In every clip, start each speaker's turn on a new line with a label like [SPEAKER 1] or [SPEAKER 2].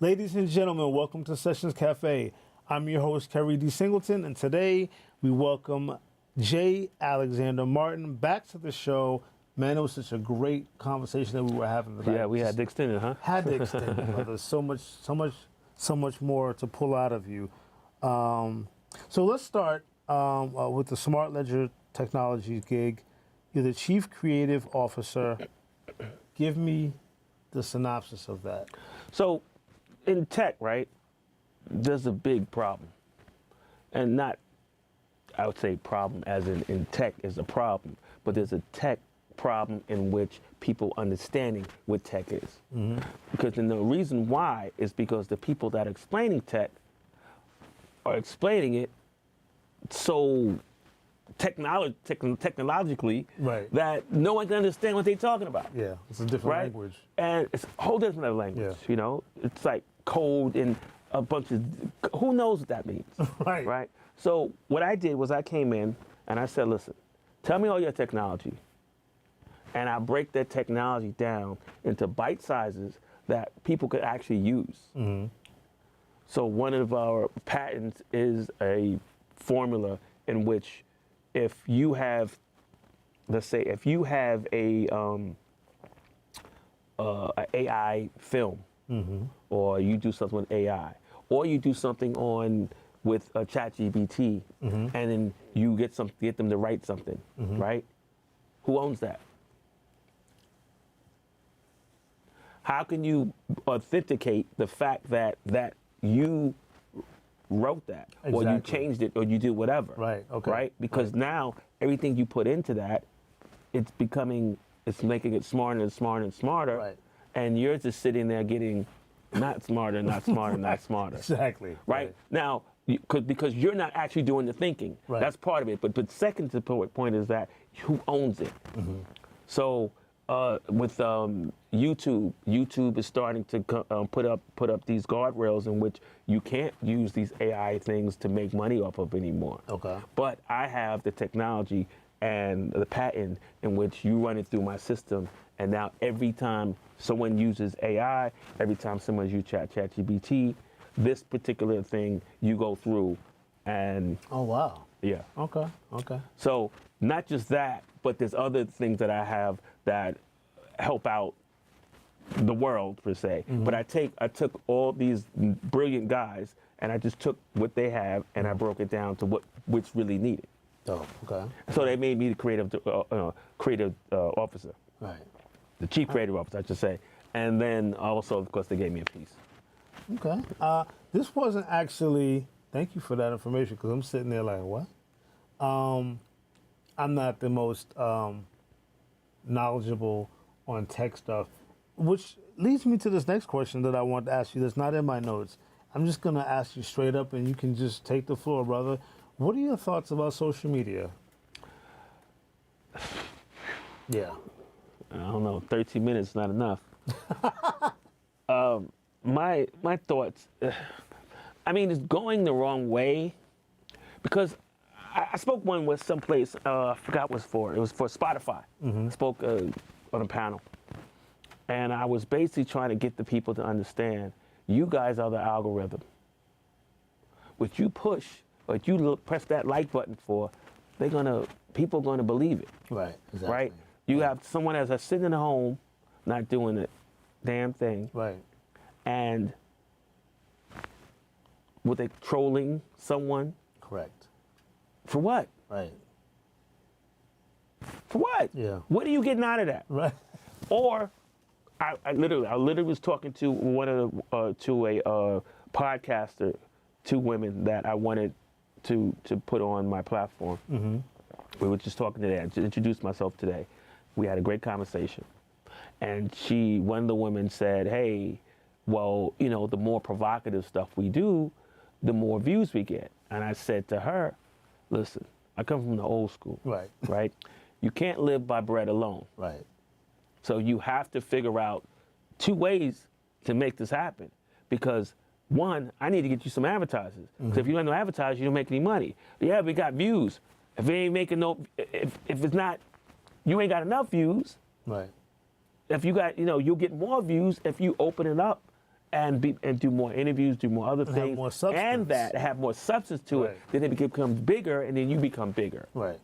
[SPEAKER 1] Ladies and gentlemen, welcome to Sessions Cafe. I'm your host, Keri D. Singleton, and today we welcome J. Alexander Martin back to the show. Man, it was such a great conversation that we were having today.
[SPEAKER 2] Yeah, we had to extend it, huh?
[SPEAKER 1] Had to extend it, brother. So much more to pull out of you. So let's start with the Smart Ledger Technologies gig. You're the Chief Creative Officer. Give me the synopsis of that.
[SPEAKER 2] So, in tech, right, there's a big problem. And not, I would say problem as in tech is a problem, but there's a tech problem in which people understanding what tech is. Mm-hmm. Because then the reason why is because the people that are explaining tech are explaining it so technologically that no one can understand what they're talking about.
[SPEAKER 1] Yeah, it's a different language.
[SPEAKER 2] And it's a whole different language, you know? It's like code and a bunch of, who knows what that means, right? So what I did was I came in and I said, listen, tell me all your technology. And I break that technology down into bite sizes that people could actually use. Mm-hmm. So one of our patents is a formula in which if you have, let's say, if you have a AI film, mm-hmm. or you do something with AI, or you do something with ChatGPT, mm-hmm. and then you get them to write something, mm-hmm. right? Who owns that? How can you authenticate the fact that you wrote that, or you changed it, or you did whatever? Right. Okay. Right. Because now everything you put into that, it's making it smarter and smarter and smarter. Right. And you're just sitting there getting not smarter, not smarter, not smarter.
[SPEAKER 1] Exactly.
[SPEAKER 2] Right. Now, because you're not actually doing the thinking. Right. That's part of it. But second to the point is that who owns it? Mm-hmm. So with YouTube is starting to put up these guardrails in which you can't use these AI things to make money off of anymore. Okay. But I have the technology and the patent in which you run it through my system, and now every time someone uses AI, every time someone uses ChatGPT, this particular thing you go through, and
[SPEAKER 1] oh wow.
[SPEAKER 2] Yeah.
[SPEAKER 1] Okay. Okay.
[SPEAKER 2] So not just that, but there's other things that I have that help out the world per se. Mm-hmm. But I took all these brilliant guys and I just took what they have and I broke it down to what's really needed.
[SPEAKER 1] Oh, okay.
[SPEAKER 2] So they made me the creative officer.
[SPEAKER 1] Right.
[SPEAKER 2] The chief creative officer, I should say. And then also, of course, they gave me a piece.
[SPEAKER 1] Okay. This wasn't actually. Thank you for that information, because I'm sitting there like, what? I'm not the most knowledgeable on tech stuff, which leads me to this next question that I want to ask you that's not in my notes. I'm just going to ask you straight up, and you can just take the floor, brother. What are your thoughts about social media? Yeah.
[SPEAKER 2] I don't know, 13 minutes is not enough. My thoughts, I mean, it's going the wrong way, because I spoke one with someplace, I forgot what it was for. It was for Spotify. Mm-hmm. I spoke on a panel. And I was basically trying to get the people to understand, you guys are the algorithm. What you push, what you press that like button for, people are gonna believe it.
[SPEAKER 1] Right, exactly.
[SPEAKER 2] Right? You have someone that's sitting in a home, not doing a damn thing.
[SPEAKER 1] Right.
[SPEAKER 2] And were they trolling someone?
[SPEAKER 1] Correct.
[SPEAKER 2] For what?
[SPEAKER 1] Right.
[SPEAKER 2] For what?
[SPEAKER 1] Yeah.
[SPEAKER 2] What are you getting out of that?
[SPEAKER 1] Right.
[SPEAKER 2] Or, I literally was talking to a podcaster, two women that I wanted to put on my platform. Mm-hmm. We were just talking today. I just introduced myself today. We had a great conversation, and one of the women said, "Hey, well, you know, the more provocative stuff we do, the more views we get." And I said to her, listen, I come from the old school. Right. Right? You can't live by bread alone.
[SPEAKER 1] Right.
[SPEAKER 2] So you have to figure out two ways to make this happen. Because one, I need to get you some advertisers. Because if you don't advertise, you don't make any money. Yeah, we got views. If it ain't making if it's not, you ain't got enough views.
[SPEAKER 1] Right.
[SPEAKER 2] If you got, you'll get more views if you open it up and do more interviews, do more other
[SPEAKER 1] And
[SPEAKER 2] things,
[SPEAKER 1] have more substance.
[SPEAKER 2] and that have more substance to it, then it becomes bigger, and then you become bigger.
[SPEAKER 1] Right.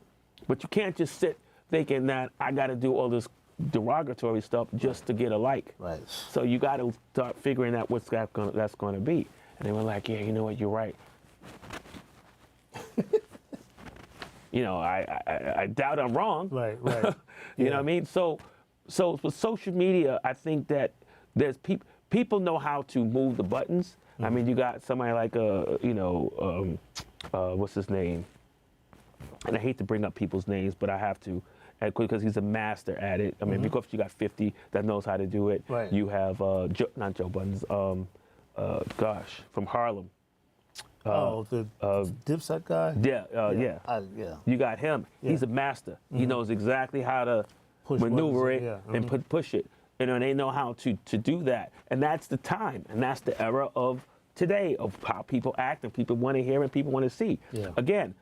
[SPEAKER 2] But you can't just sit thinking that I got to do all this derogatory stuff just to get a like.
[SPEAKER 1] Right.
[SPEAKER 2] So you got to start figuring out what's that's going to be. And they were like, yeah, you know what, you're right. You know, I doubt I'm wrong.
[SPEAKER 1] Right.
[SPEAKER 2] You know what I mean? So with social media, I think that there's people know how to move the buttons. I mean, you got somebody like what's his name? And I hate to bring up people's names, but I have to, because he's a master at it. I mean, because you got 50 that knows how to do it.
[SPEAKER 1] Right.
[SPEAKER 2] You have not Joe Buttons, from Harlem.
[SPEAKER 1] The Dipset guy?
[SPEAKER 2] Yeah.
[SPEAKER 1] Yeah.
[SPEAKER 2] You got him.
[SPEAKER 1] Yeah.
[SPEAKER 2] He's a master. He knows exactly how to maneuver it and push it. You know, and they know how to do that. And that's the time. And that's the era of today, of how people act and people want to hear and people want to see.
[SPEAKER 1] Yeah.
[SPEAKER 2] Again,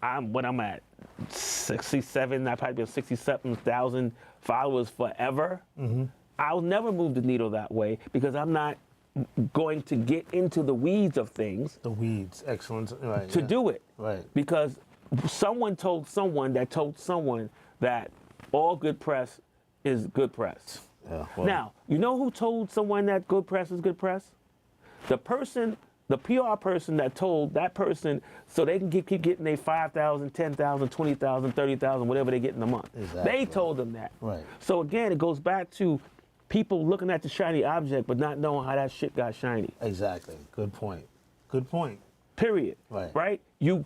[SPEAKER 2] I'm at 67, I probably have 67,000 followers forever. I'll never move the needle that way because I'm not going to get into the weeds of things.
[SPEAKER 1] The weeds, excellent. Right.
[SPEAKER 2] To do it.
[SPEAKER 1] Right.
[SPEAKER 2] Because someone told someone that all good press is good press.
[SPEAKER 1] Yeah, well.
[SPEAKER 2] Now, you know who told someone that good press is good press? The PR person that told that person so they can keep getting their 5,000, 10,000, 20,000, 30,000, whatever they get in a month.
[SPEAKER 1] Exactly.
[SPEAKER 2] They told them that.
[SPEAKER 1] Right.
[SPEAKER 2] So again, it goes back to people looking at the shiny object but not knowing how that shit got shiny.
[SPEAKER 1] Exactly. Good point. Good point.
[SPEAKER 2] Period.
[SPEAKER 1] Right.
[SPEAKER 2] Right? You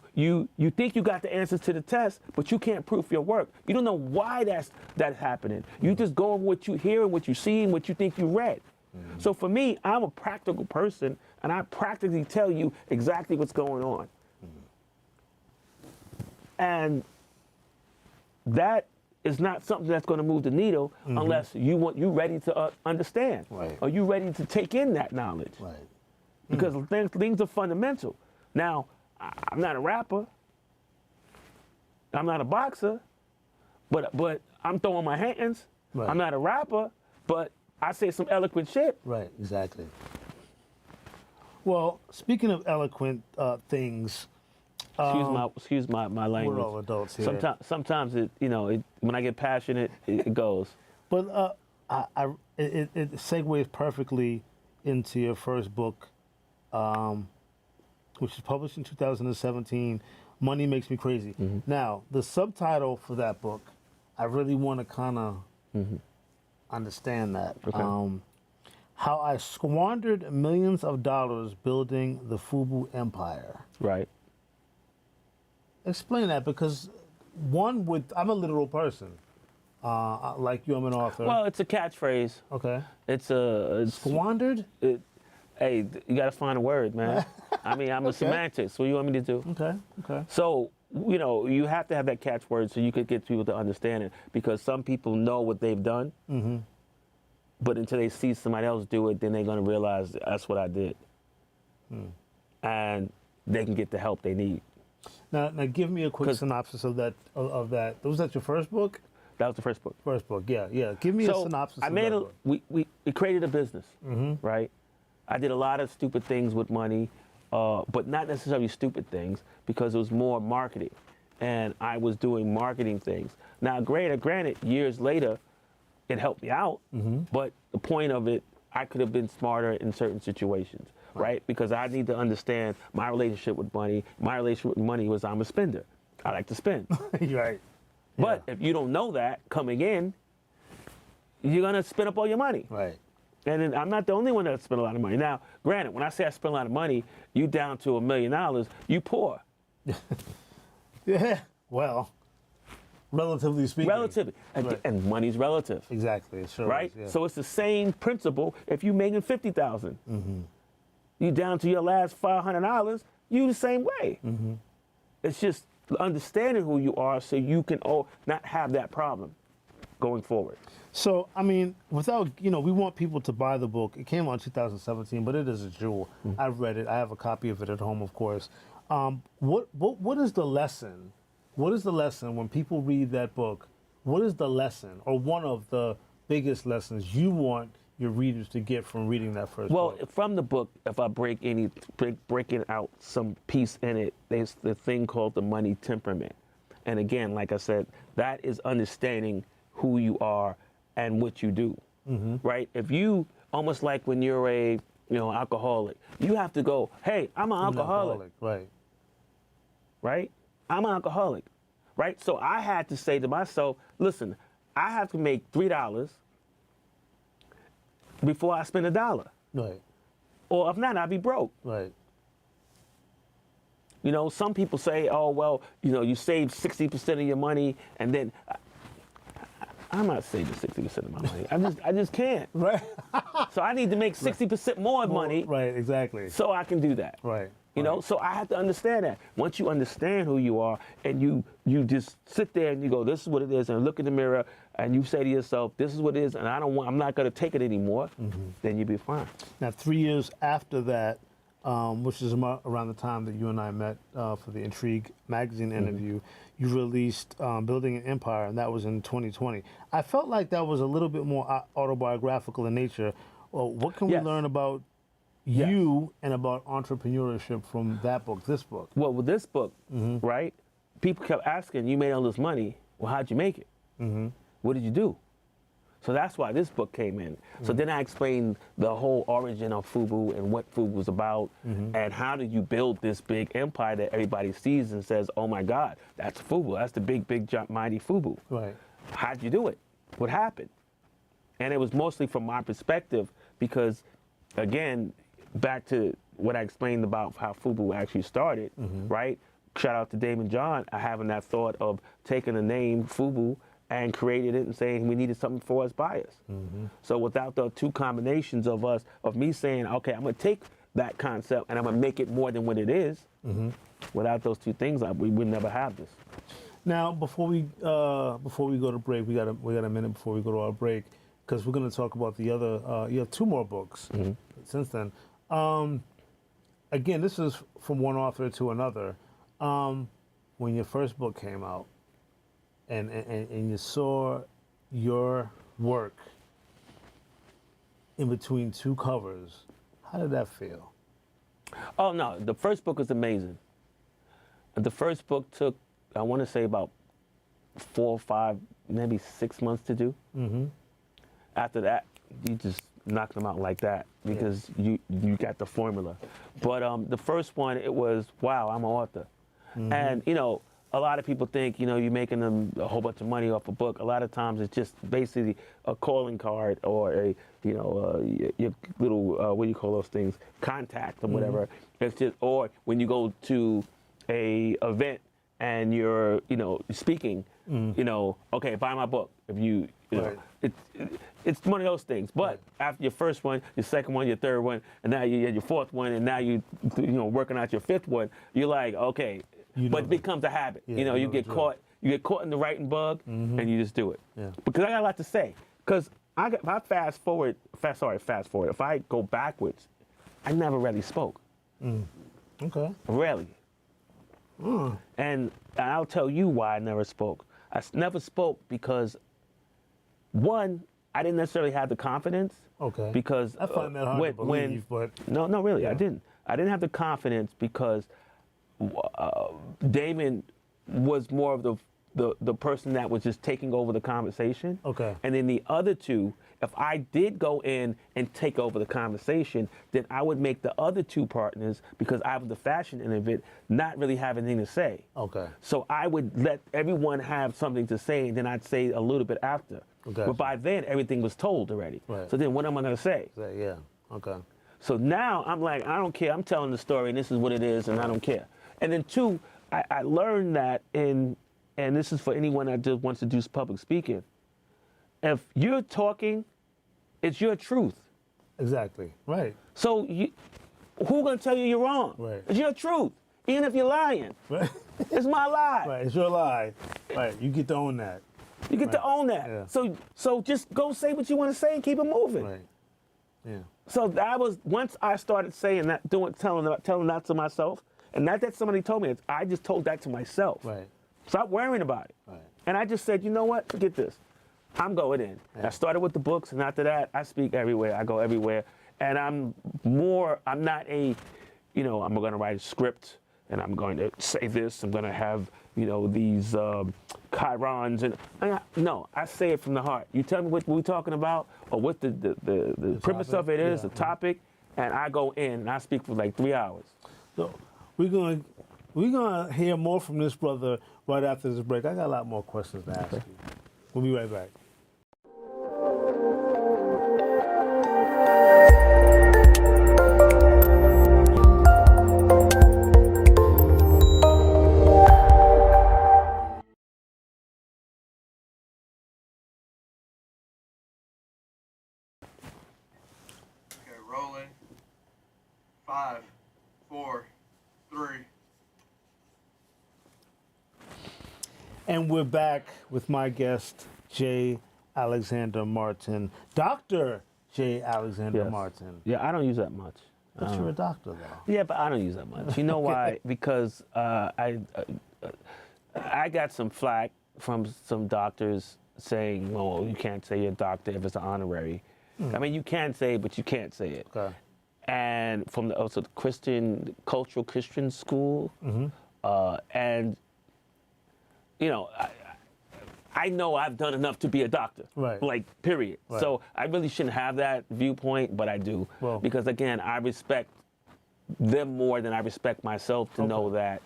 [SPEAKER 2] think you got the answers to the test, but you can't prove your work. You don't know why that's happening. You just go on what you hear and what you see and what you think you read. So for me, I'm a practical person, and I practically tell you exactly what's going on. And that is not something that's going to move the needle unless you're ready to understand.
[SPEAKER 1] Right.
[SPEAKER 2] Or you ready to take in that knowledge.
[SPEAKER 1] Right.
[SPEAKER 2] Because things are fundamental. Now, I'm not a rapper. I'm not a boxer. But I'm throwing my hands.
[SPEAKER 1] Right.
[SPEAKER 2] I'm not a rapper, but I say some eloquent shit.
[SPEAKER 1] Right, exactly. Well, speaking of eloquent things,
[SPEAKER 2] Excuse my language.
[SPEAKER 1] we're all adults here.
[SPEAKER 2] Sometimes when I get passionate, it goes.
[SPEAKER 1] But it segues perfectly into your first book, which was published in 2017, Money Makes Me Crazy. Now, the subtitle for that book, I really want to kind of understand that.
[SPEAKER 2] Okay.
[SPEAKER 1] How I squandered millions of dollars building the FUBU empire.
[SPEAKER 2] Right.
[SPEAKER 1] Explain that, because I'm a literal person. Like you, I'm an author.
[SPEAKER 2] Well, it's a catchphrase.
[SPEAKER 1] Okay.
[SPEAKER 2] It's
[SPEAKER 1] Squandered?
[SPEAKER 2] Hey, you got to find a word, man. I mean, I'm a semantics. What do you want me to do?
[SPEAKER 1] Okay.
[SPEAKER 2] So, you have to have that catchword so you could get people to understand it, because some people know what they've done, but until they see somebody else do it, then they're going to realize that's what I did. And they can get the help they need.
[SPEAKER 1] Now give me a quick synopsis of that. Was that your first book?
[SPEAKER 2] That was the first book.
[SPEAKER 1] First book, yeah. Give me a synopsis of that book.
[SPEAKER 2] We created a business, right? I did a lot of stupid things with money, but not necessarily stupid things, because it was more marketing. And I was doing marketing things. Now, granted, years later, it helped me out, but the point of it, I could have been smarter in certain situations, right? Because I need to understand my relationship with money. My relationship with money was I'm a spender. I like to spend.
[SPEAKER 1] Right.
[SPEAKER 2] But if you don't know that coming in, you're going to spend up all your money.
[SPEAKER 1] Right.
[SPEAKER 2] And then I'm not the only one that spent a lot of money. Now, granted, when I say I spent a lot of money, you down to $1 million, you poor.
[SPEAKER 1] Yeah. Well, relatively speaking.
[SPEAKER 2] Relatively. And money's relative.
[SPEAKER 1] Exactly. It sure
[SPEAKER 2] Right?
[SPEAKER 1] is, yeah.
[SPEAKER 2] So it's the same principle if you're making $50,000. You down to your last $500, you the same way. It's just understanding who you are so you can not have that problem going forward.
[SPEAKER 1] So, I mean, without, we want people to buy the book. It came out in 2017, but it is a jewel. I've read it. I have a copy of it at home, of course. What is the lesson? What is the lesson when people read that book? What is the lesson, or one of the biggest lessons you want your readers to get from reading that first
[SPEAKER 2] Well,
[SPEAKER 1] book?
[SPEAKER 2] from the book, if I breaking out some piece in it, there's the thing called the money temperament. And again, like I said, that is understanding who you are and what you do, right? If you, almost like when you're a, alcoholic, you have to go, hey, I'm an alcoholic.
[SPEAKER 1] Right.
[SPEAKER 2] Right? I'm an alcoholic, right? So I had to say to myself, listen, I have to make $3 before I spend $1.
[SPEAKER 1] Right.
[SPEAKER 2] Or if not, I'll be broke.
[SPEAKER 1] Right.
[SPEAKER 2] Some people say, oh, well, you save 60% of your money, and then I'm not saving 60% of my money. I just can't.
[SPEAKER 1] Right.
[SPEAKER 2] So I need to make 60% more money.
[SPEAKER 1] Right, exactly.
[SPEAKER 2] So I can do that.
[SPEAKER 1] Right.
[SPEAKER 2] So I have to understand that. Once you understand who you are, and you just sit there and you go, this is what it is, and look in the mirror, and you say to yourself, this is what it is, and I'm not going to take it anymore, then you'll be fine.
[SPEAKER 1] Now, 3 years after that, which is around the time that you and I met for the Intrigue magazine interview, you released Building an Empire, and that was in 2020. I felt like that was a little bit more autobiographical in nature. Well, what can we learn about you and about entrepreneurship from that book, this book?
[SPEAKER 2] Well, with this book, right, people kept asking, you made all this money, well, how'd you make it? What did you do? So that's why this book came in. So then I explained the whole origin of FUBU and what FUBU was about, and how do you build this big empire that everybody sees and says, oh my God, that's FUBU, that's the big, mighty FUBU.
[SPEAKER 1] Right.
[SPEAKER 2] How'd you do it? What happened? And it was mostly from my perspective because, again, back to what I explained about how FUBU actually started, right? Shout out to Damon John, having that thought of taking the name FUBU and created it and saying we needed something for us by us. So without the two combinations of me saying, okay, I'm gonna take that concept and I'm gonna make it more than what it is, without those two things, we would never have this.
[SPEAKER 1] Now, before we go to break, we got a minute before we go to our break, because we're going to talk about the other. You have 2 more books since then. Again, this is from one author to another. When your first book came out, and you saw your work in between 2 covers, how did that feel?
[SPEAKER 2] Oh no, the first book was amazing. The first book took, I want to say, about 4 or 5, maybe 6 months to do. After that, you just knocked them out like that because you got the formula. But the first one, it was, wow, I'm an author. And, a lot of people think, you're making them a whole bunch of money off a book. A lot of times it's just basically a calling card or your little, what do you call those things? Contact or whatever. It's just, or when you go to a event and you're, speaking, okay, buy my book. If you know, it's one of those things. But after your first one, your second one, your third one, and now you had your 4th one, and now you working out your 5th one, you're like, okay, but it becomes a habit. You get caught in the writing bug, and you just do it. Because I got a lot to say. Because if I fast forward, if I go backwards, I never really spoke.
[SPEAKER 1] Okay.
[SPEAKER 2] Rarely. And I'll tell you why I never spoke. I never spoke because, one, I didn't necessarily have the confidence.
[SPEAKER 1] Okay.
[SPEAKER 2] Because
[SPEAKER 1] I find that hard to believe, but
[SPEAKER 2] no, really, I didn't. I didn't have the confidence because Damon was more of the person that was just taking over the conversation.
[SPEAKER 1] Okay.
[SPEAKER 2] And then the other 2, if I did go in and take over the conversation, then I would make the other 2 partners, because I was the fashion end of it, not really have anything to say.
[SPEAKER 1] Okay.
[SPEAKER 2] So I would let everyone have something to say, and then I'd say a little bit after.
[SPEAKER 1] Okay.
[SPEAKER 2] But by then, everything was told already.
[SPEAKER 1] Right.
[SPEAKER 2] So then what am I going to say?
[SPEAKER 1] Yeah. Okay.
[SPEAKER 2] So now I'm like, I don't care. I'm telling the story, and this is what it is, and I don't care. And then 2, I learned that and this is for anyone that just wants to do public speaking, if you're talking, it's your truth.
[SPEAKER 1] Exactly. Right.
[SPEAKER 2] So who going to tell you you're wrong?
[SPEAKER 1] Right.
[SPEAKER 2] It's your truth. Even if you're lying.
[SPEAKER 1] Right.
[SPEAKER 2] It's my lie.
[SPEAKER 1] Right. It's your lie. Right. You get to own that.
[SPEAKER 2] You get to own that.
[SPEAKER 1] Yeah.
[SPEAKER 2] So just go say what you want to say and keep it moving.
[SPEAKER 1] Right. Yeah.
[SPEAKER 2] So that was, once I started saying that, telling that to myself, and not that somebody told me, I just told that to myself.
[SPEAKER 1] Right.
[SPEAKER 2] Stop worrying about it.
[SPEAKER 1] Right.
[SPEAKER 2] And I just said, you know what? Forget this. I'm going in. I started with the books, and after that, I speak everywhere. I go everywhere. And I'm not a, I'm going to write a script, and I'm going to say this. I'm going to have, these chyrons. No, I say it from the heart. You tell me what we're talking about, or what the premise of it is, the topic, and I go in, and I speak for like 3 hours.
[SPEAKER 1] So we're gonna hear more from this brother right after this break. I got a lot more questions to ask you. We'll be right back.
[SPEAKER 3] Okay, rolling. 5, 4, 3.
[SPEAKER 1] And we're back with my guest, J. Alexander Martin. Dr. J. Alexander Martin.
[SPEAKER 2] Yeah, I don't use that much.
[SPEAKER 1] But you're a doctor, though.
[SPEAKER 2] Yeah, but I don't use that much. You know why? Because I got some flack from some doctors saying, well, you can't say you're a doctor if it's an honorary. I mean, you can say it, but you can't say it.
[SPEAKER 1] Okay.
[SPEAKER 2] And from the cultural Christian school, and I know I've done enough to be a doctor.
[SPEAKER 1] Right.
[SPEAKER 2] Like, period.
[SPEAKER 1] Right.
[SPEAKER 2] So I really shouldn't have that viewpoint, but I do.
[SPEAKER 1] Well,
[SPEAKER 2] because again, I respect them more than I respect myself to know that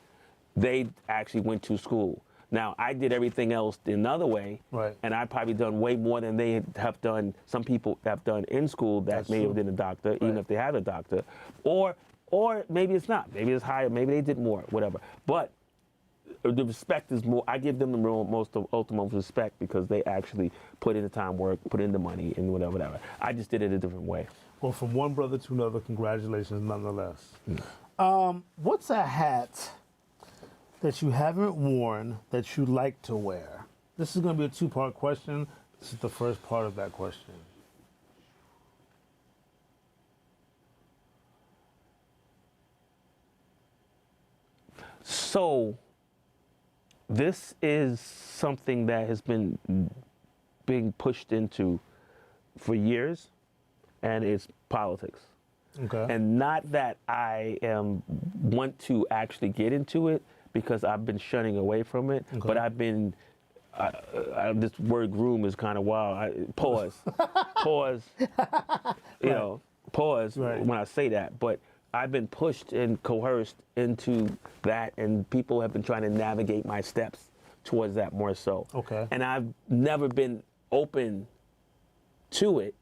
[SPEAKER 2] they actually went to school. Now, I did everything else another way, and I probably done way more than they have done. Some people have done in school that may have been a doctor, even if they have a doctor, or maybe it's not. Maybe it's higher. Maybe they did more. Whatever. But the respect is more. I give them the most of ultimate respect because they actually put in the time, work, put in the money, and whatever. I just did it a different way.
[SPEAKER 1] Well, from one brother to another, congratulations, nonetheless. What's a hat that you haven't worn that you like to wear? This is going to be a two-part question. This is the first part of that question.
[SPEAKER 2] So, this is something that has been being pushed into for years, and it's politics.
[SPEAKER 1] Okay.
[SPEAKER 2] And not that I want to actually get into it, because I've been shunning away from it, but I've been, this word groom is kind of wild. Pause, pause when I say that. But I've been pushed and coerced into that, and people have been trying to navigate my steps towards that more so.
[SPEAKER 1] Okay.
[SPEAKER 2] And I've never been open to it.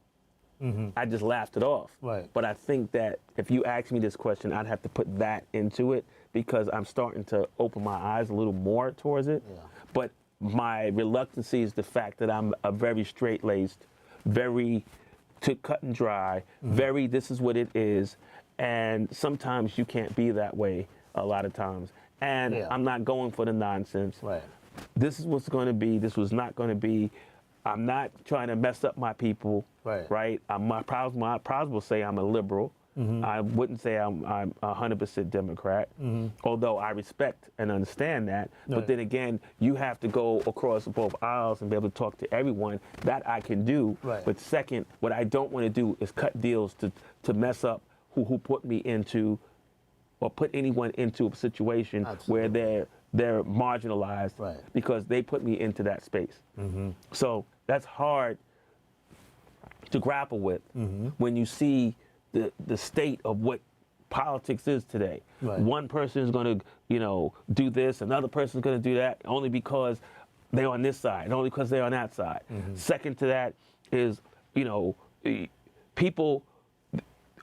[SPEAKER 2] I just laughed it off.
[SPEAKER 1] Right.
[SPEAKER 2] But I think that if you ask me this question, I'd have to put that into it, because I'm starting to open my eyes a little more towards it.
[SPEAKER 1] Yeah.
[SPEAKER 2] But my reluctancy is the fact that I'm a very straight-laced, very to cut and dry, very this is what it is. And sometimes you can't be that way a lot of times. And I'm not going for the nonsense.
[SPEAKER 1] Right.
[SPEAKER 2] This is what's going to be. This was not going to be. I'm not trying to mess up my people. Right. My pros will say I'm a liberal. I wouldn't say I'm 100% Democrat, although I respect and understand that. But then again, you have to go across both aisles and be able to talk to everyone. That I can do.
[SPEAKER 1] Right.
[SPEAKER 2] But second, what I don't want to do is cut deals to mess up who put me into, or put anyone into a situation where they're marginalized because they put me into that space. So that's hard to grapple with when you see the state of what politics is today. One person is going to, do this, another person is going to do that, only because they're on this side, only because they're on that side. Second to that is, people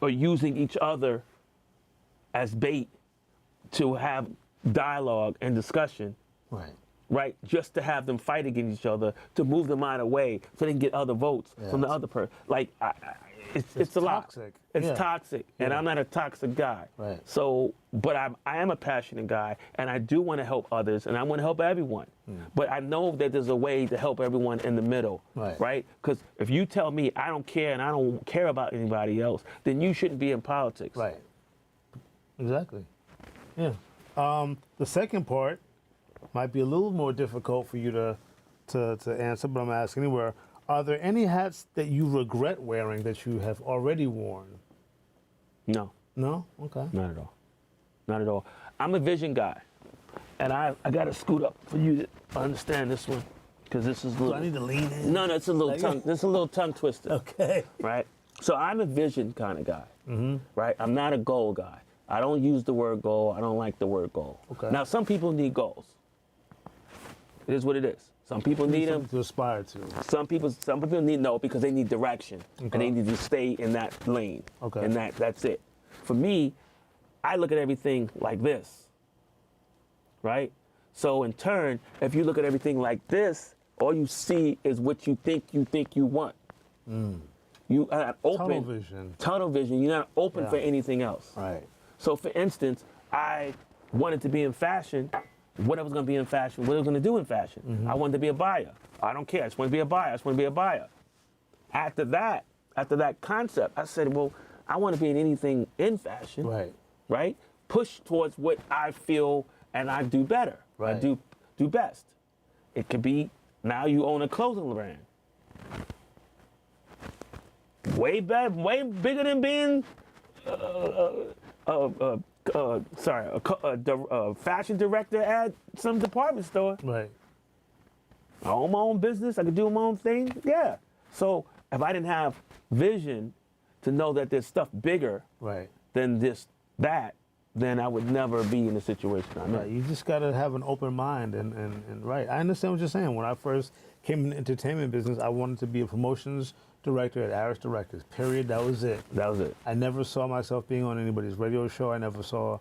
[SPEAKER 2] are using each other as bait to have dialogue and discussion. Right, just to have them fight against each other, to move them out of the way so they can get other votes from the other person. Like, it's a lot. It's toxic, and I'm not a toxic guy. So, but I am a passionate guy, and I do want to help others, and I want to help everyone. But I know that there's a way to help everyone in the middle, right? Because if you tell me I don't care and I don't care about anybody else, then you shouldn't be in politics.
[SPEAKER 1] Right. Exactly. Yeah. The second part might be a little more difficult for you to answer, but I'm asking anywhere. Are there any hats that you regret wearing that you have already worn?
[SPEAKER 2] No.
[SPEAKER 1] No? Okay.
[SPEAKER 2] Not at all. Not at all. I'm a vision guy. And I got to scoot up for you to understand this one. Because this is a little...
[SPEAKER 1] Do I need to lean in?
[SPEAKER 2] No, it's a little tongue. This is a little tongue twister.
[SPEAKER 1] Okay.
[SPEAKER 2] Right? So I'm a vision kind of guy. Right? I'm not a goal guy. I don't use the word goal. I don't like the word goal.
[SPEAKER 1] Okay.
[SPEAKER 2] Now, some people need goals. It is what it is. Some people need them
[SPEAKER 1] to aspire to.
[SPEAKER 2] Some people need no because they need direction and they need to stay in that lane.
[SPEAKER 1] Okay.
[SPEAKER 2] And that's it. For me, I look at everything like this. Right? So in turn, if you look at everything like this, all you see is what you think you want. You are not open.
[SPEAKER 1] Tunnel vision.
[SPEAKER 2] Tunnel vision. You're not open for anything else.
[SPEAKER 1] Right.
[SPEAKER 2] So for instance, I wanted to be in fashion. What I was going to be in fashion, what I was going to do in fashion. I wanted to be a buyer. I don't care. I just want to be a buyer. I just want to be a buyer. After that concept, I said, well, I want to be in anything in fashion.
[SPEAKER 1] Right.
[SPEAKER 2] Right? Push towards what I feel and I do better.
[SPEAKER 1] Right.
[SPEAKER 2] I do best. It could be now you own a clothing brand. Way bigger than being a fashion director at some department store.
[SPEAKER 1] Right.
[SPEAKER 2] I own my own business. I could do my own thing. Yeah. So if I didn't have vision to know that there's stuff bigger than that, then I would never be in the situation I'm
[SPEAKER 1] Right.
[SPEAKER 2] in.
[SPEAKER 1] You just got to have an open mind and right. I understand what you're saying. When I first came in the entertainment business, I wanted to be a promotions director at Aris Directors. Period. That was it.
[SPEAKER 2] That was it.
[SPEAKER 1] I never saw myself being on anybody's radio show. I never saw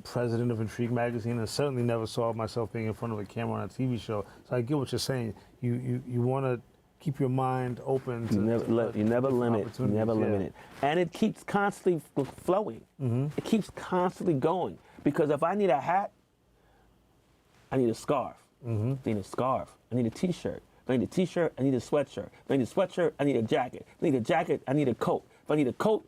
[SPEAKER 1] president of Intrigue magazine, and certainly never saw myself being in front of a camera on a TV show. So I get what you're saying. You want to keep your mind open.
[SPEAKER 2] You never limit it. And it keeps constantly flowing. It keeps constantly going. Because if I need a hat, I need a scarf. I need a scarf. I need a T-shirt. If I need a T-shirt, I need a sweatshirt. If I need a sweatshirt, I need a jacket. If I need a jacket, I need a coat. If I need a coat,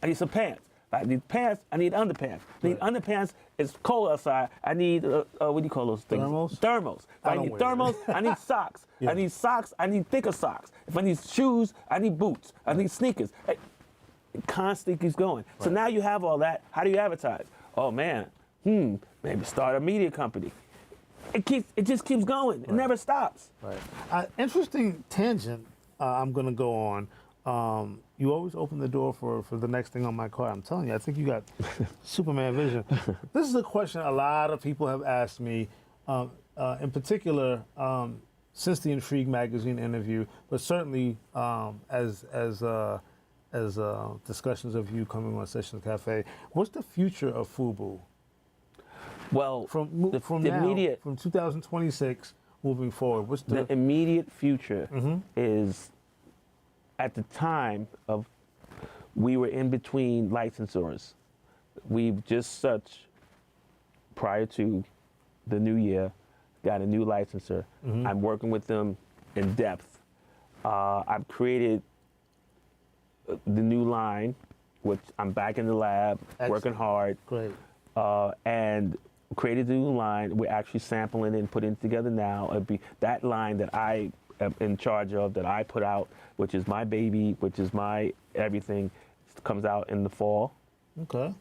[SPEAKER 2] I need some pants. If I need pants, I need underpants. If I need underpants, it's cold outside. I need, what do you call those things?
[SPEAKER 1] Thermals?
[SPEAKER 2] Thermals. If I need thermals, I need socks. I need socks, I need thicker socks. If I need shoes, I need boots. I need sneakers. It constantly keeps going. So now you have all that. How do you advertise? Oh man, maybe start a media company. It just keeps going. It never stops.
[SPEAKER 1] Right. Interesting tangent. I'm gonna go on. You always open the door for the next thing on my card. I'm telling you, I think you got Superman vision. This is a question a lot of people have asked me, in particular, since the Intrigue magazine interview, but certainly as discussions of you coming on Sessions Cafe. What's the future of FUBU?
[SPEAKER 2] Well,
[SPEAKER 1] From
[SPEAKER 2] the
[SPEAKER 1] now,
[SPEAKER 2] immediate,
[SPEAKER 1] from 2026 moving forward, what's
[SPEAKER 2] the immediate future is at the time of we were in between licensors. We've just prior to the new year, got a new licensor. I'm working with them in depth. I've created the new line, which I'm back in the lab, working hard.
[SPEAKER 1] Great.
[SPEAKER 2] And created the new line. We're actually sampling and putting it together now. It'd be that line that I am in charge of, that I put out, which is my baby, which is my everything. It comes out in the fall.
[SPEAKER 1] Okay.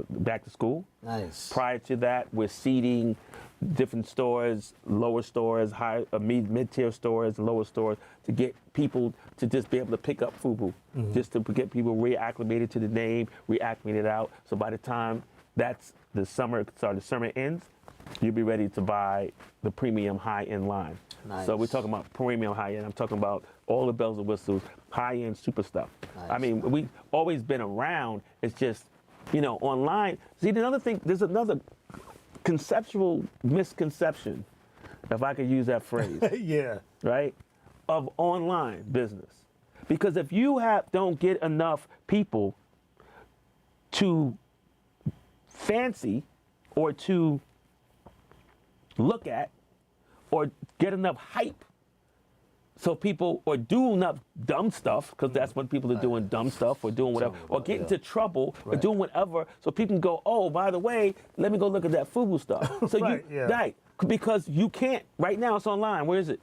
[SPEAKER 2] Back to school.
[SPEAKER 1] Nice.
[SPEAKER 2] Prior to that, we're seeding different stores, lower stores, mid-tier stores, and lower stores to get people to just be able to pick up FUBU, just to get people reacclimated to the name, reacclimated out. So by the time the summer ends, you'll be ready to buy the premium high-end line.
[SPEAKER 1] Nice.
[SPEAKER 2] So we're talking about premium high-end. I'm talking about all the bells and whistles, high-end super stuff.
[SPEAKER 1] Nice.
[SPEAKER 2] I mean, we've always been around. It's just, online. See, there's another conceptual misconception, if I could use that phrase.
[SPEAKER 1] Yeah.
[SPEAKER 2] Right? Of online business. Because if you don't get enough people to fancy or to look at or get enough hype, so people, or do enough dumb stuff, because that's when people are doing dumb stuff or doing whatever, or get into trouble or doing whatever, so people can go, oh, by the way, let me go look at that FUBU stuff. So right, because you can't, right now it's online, where is it?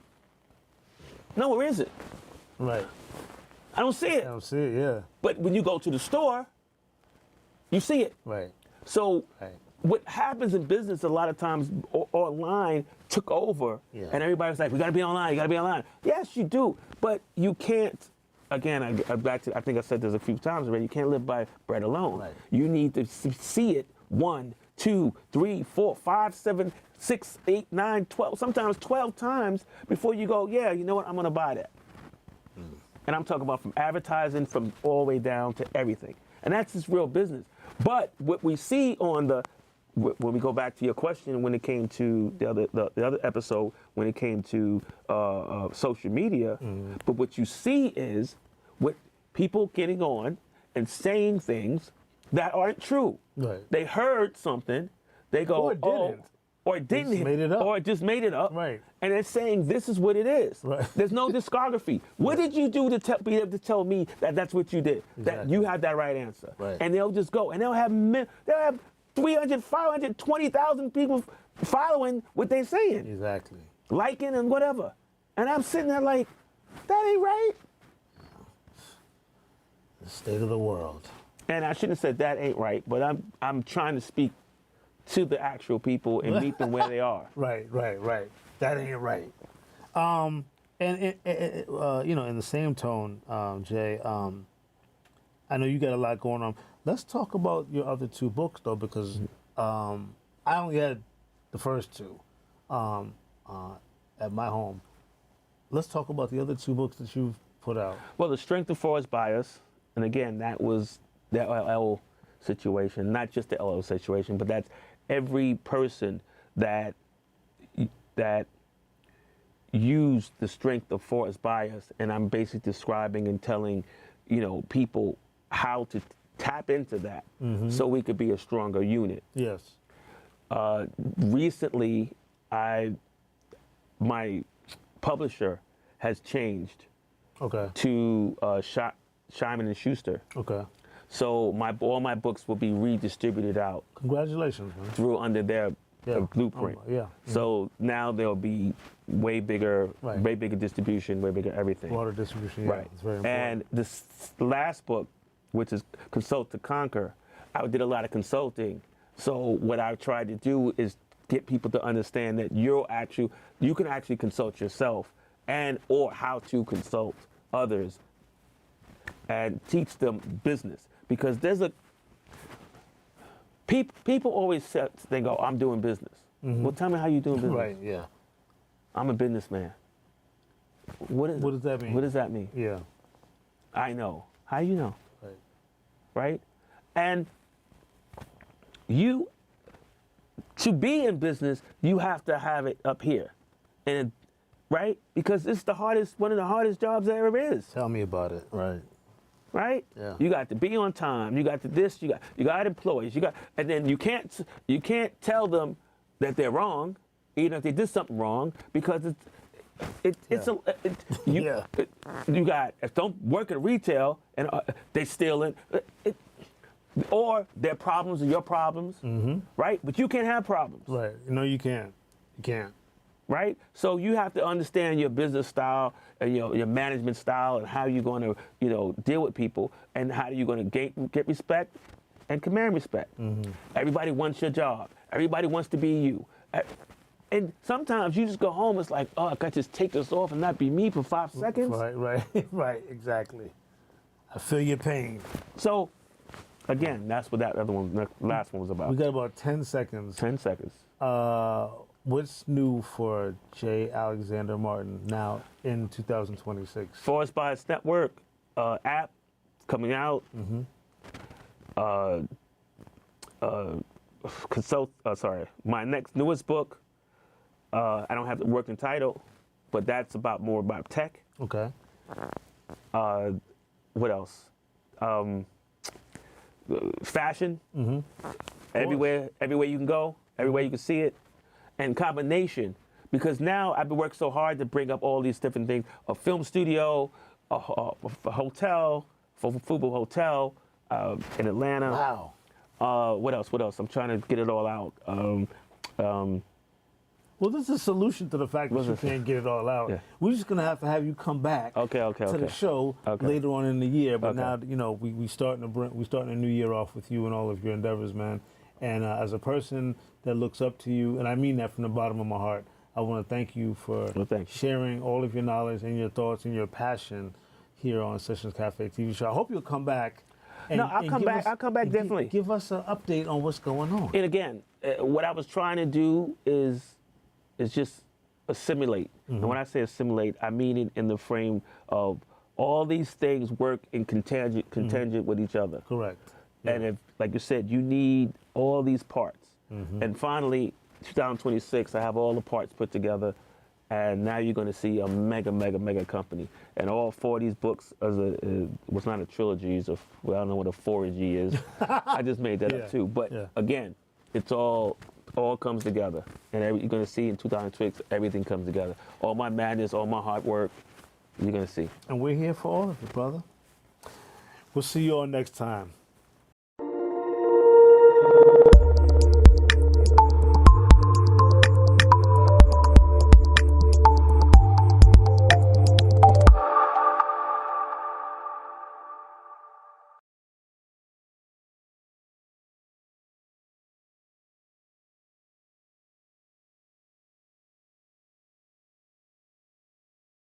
[SPEAKER 2] Nowhere is it.
[SPEAKER 1] Right.
[SPEAKER 2] I don't see it.
[SPEAKER 1] I don't see it. Yeah.
[SPEAKER 2] But when you go to the store, you see it.
[SPEAKER 1] Right.
[SPEAKER 2] So
[SPEAKER 1] Right.
[SPEAKER 2] what happens in business a lot of times online took over,
[SPEAKER 1] Yeah.
[SPEAKER 2] and everybody's like, we gotta be online, you gotta be online. Yes, you do, but you can't, again, I think I said this a few times already, you can't live by bread alone.
[SPEAKER 1] Right.
[SPEAKER 2] You need to see it 1, 2, 3, 4, 5, 7, 6, 8, 9, 12, sometimes 12 times before you go, yeah, you know what, I'm gonna buy that. And I'm talking about from advertising, from all the way down to everything. And that's just real business. But what we see on when we go back to your question, when it came to the other episode, when it came to social media, but what you see is what people getting on and saying things that aren't true.
[SPEAKER 1] Right.
[SPEAKER 2] They heard something, they go,
[SPEAKER 1] Or it didn't.
[SPEAKER 2] or it didn't,
[SPEAKER 1] just made it up.
[SPEAKER 2] or it just made it up,
[SPEAKER 1] Right.
[SPEAKER 2] and it's saying this is what it is.
[SPEAKER 1] Right.
[SPEAKER 2] There's no discography. What did you do to be able to tell me that that's what you did? That
[SPEAKER 1] Exactly.
[SPEAKER 2] you had that right answer.
[SPEAKER 1] Right.
[SPEAKER 2] And they'll just go, and they'll have 300, 500, 20,000 people following what they're saying,
[SPEAKER 1] Exactly.
[SPEAKER 2] liking and whatever. And I'm sitting there like, that ain't right.
[SPEAKER 1] The state of the world.
[SPEAKER 2] And I shouldn't have said that ain't right, but I'm trying to speak to the actual people and meet them where they are.
[SPEAKER 1] Right. That ain't right. And you know, in the same tone, Jay, I know you got a lot going on. Let's talk about your other 2 books, though, because I only had the first 2 at my home. Let's talk about the other 2 books that you've put out.
[SPEAKER 2] Well, The Strength of Forest Bias, and again, that was the LL situation, not just the LL situation, but that's every person that used the strength of forest bias, and I'm basically describing and telling, you know, people how to tap into that so we could be a stronger unit.
[SPEAKER 1] Yes.
[SPEAKER 2] Recently, my publisher has changed
[SPEAKER 1] Okay.
[SPEAKER 2] to Simon and Schuster.
[SPEAKER 1] Okay.
[SPEAKER 2] So all my books will be redistributed out
[SPEAKER 1] Congratulations, man.
[SPEAKER 2] through under their blueprint.
[SPEAKER 1] Yeah.
[SPEAKER 2] So now there'll be way bigger,
[SPEAKER 1] Right.
[SPEAKER 2] way bigger distribution, way bigger everything.
[SPEAKER 1] Broader distribution. Yeah.
[SPEAKER 2] Right.
[SPEAKER 1] It's very important.
[SPEAKER 2] And this last book, which is Consult to Conquer, I did a lot of consulting. So what I tried to do is get people to understand that you can actually consult yourself or how to consult others and teach them business. Because there's people always think, oh, I'm doing business. Well, tell me how you doing business.
[SPEAKER 1] Right. Yeah.
[SPEAKER 2] I'm a businessman. What
[SPEAKER 1] does that mean?
[SPEAKER 2] What does that mean?
[SPEAKER 1] Yeah.
[SPEAKER 2] I know. How you know?
[SPEAKER 1] Right.
[SPEAKER 2] Right? And to be in business, you have to have it up here. And right? Because it's one of the hardest jobs there ever is.
[SPEAKER 1] Tell me about it. Right.
[SPEAKER 2] Right?
[SPEAKER 1] Yeah.
[SPEAKER 2] You got to be on time. You got to this. You got employees. And then you can't tell them that they're wrong, even if they did something wrong, because you don't work at retail and they stealing. Or their problems are your problems, right? But you can't have problems.
[SPEAKER 1] Right. No, you can't. You can't.
[SPEAKER 2] Right? So you have to understand your business style and your management style and how you're going to, deal with people and how you're going to get respect and command respect. Everybody wants your job. Everybody wants to be you. And sometimes you just go home, it's like, oh, I got to just take this off and not be me for 5 seconds.
[SPEAKER 1] Right, exactly. I feel your pain.
[SPEAKER 2] So, again, that's what that last one was about.
[SPEAKER 1] We got about 10 seconds.
[SPEAKER 2] 10 seconds.
[SPEAKER 1] What's new for J. Alexander Martin now in 2026?
[SPEAKER 2] Forest Bias Network app coming out. My next newest book. I don't have the working title, but that's more about tech.
[SPEAKER 1] Okay.
[SPEAKER 2] What else? Fashion. Everywhere you can go, everywhere you can see it, and combination. Because now I've been working so hard to bring up all these different things: a film studio, a hotel, FUBU hotel in Atlanta.
[SPEAKER 1] Wow.
[SPEAKER 2] What else? I'm trying to get it all out.
[SPEAKER 1] Well, this is a solution to the fact that you can't get it all out.
[SPEAKER 2] Yeah.
[SPEAKER 1] We're just gonna have you come back to the show later on in the year. But now, you know, we starting a new year off with you and all of your endeavors, man. And as a person that looks up to you, and I mean that from the bottom of my heart, I want to thank you for sharing all of your knowledge and your thoughts and your passion here on Sessions Cafe TV show. I hope you'll come back.
[SPEAKER 2] I'll come back. I'll come back definitely.
[SPEAKER 1] Give us an update on what's going on.
[SPEAKER 2] And again, what I was trying to do is just assimilate. And when I say assimilate, I mean it in the frame of all these things work in contingent with each other.
[SPEAKER 1] Correct.
[SPEAKER 2] And if, like you said, you need all these parts. And finally, 2026, I have all the parts put together, and now you're going to see a mega company. And all 4 of these books was not a trilogy. It's I don't know what a 4G is. I just made that up too. But again, it's all comes together. And you're going to see in 2026, everything comes together. All my madness, all my hard work, you're going to see.
[SPEAKER 1] And we're here for all of it, brother. We'll see you all next time.